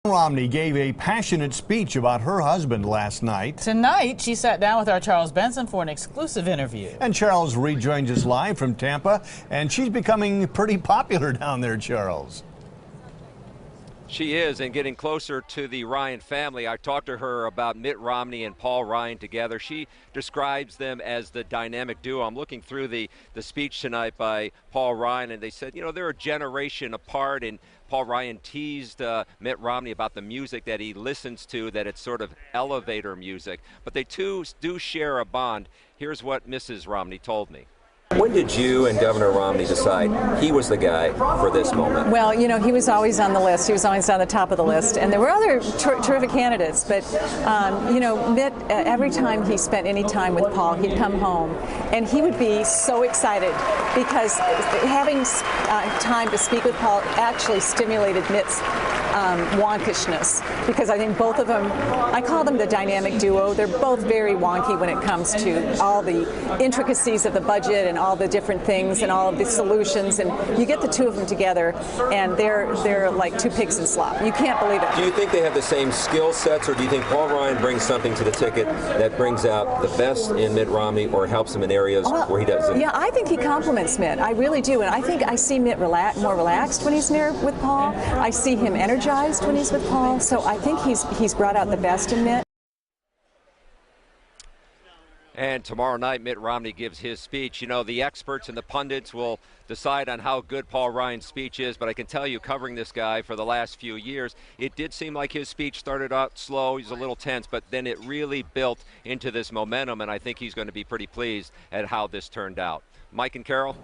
Romney gave a passionate speech about her husband last night. Tonight, she sat down with our Charles Benson for an exclusive interview. And Charles rejoins us live from Tampa, and she's becoming pretty popular down there, Charles. She is, and getting closer to the Ryan family. I talked to her about Mitt Romney and Paul Ryan together. She describes them as the dynamic duo. I'm looking through the speech tonight by Paul Ryan, and they said, you know, they're a generation apart, and Paul Ryan teased Mitt Romney about the music that he listens to, that it's sort of elevator music. But they too do share a bond. Here's what Mrs. Romney told me. When did you and Governor Romney decide he was the guy for this moment? Well, you know, he was always on the list. He was always on the top of the list. And there were other terrific candidates. But, you know, Mitt, every time he spent any time with Paul, he'd come home. And he would be so excited because having time to speak with Paul actually stimulated Mitt's wonkishness. Because I think both of them, I call them the dynamic duo. They're both very wonky when it comes to all the intricacies of the budget and all the different things and all of the solutions, and you get the two of them together and they're like two pigs in slop. You can't believe it. Do you think they have the same skill sets, or do you think Paul Ryan brings something to the ticket that brings out the best in Mitt Romney or helps him in areas where he doesn't? Yeah, I think he compliments Mitt. I really do, and I think I see Mitt more relaxed when he's near with Paul. I see him energized when he's with Paul, so I think he's brought out the best in Mitt. And tomorrow night, Mitt Romney gives his speech. You know, the experts and the pundits will decide on how good Paul Ryan's speech is, but I can tell you, covering this guy for the last few years, it did seem like his speech started out slow. He was a little tense, but then it really built into this momentum, and I think he's going to be pretty pleased at how this turned out. Mike and Carol?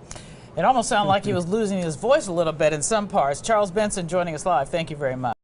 It almost sounded like he was losing his voice a little bit in some parts. Charles Benson joining us live. Thank you very much.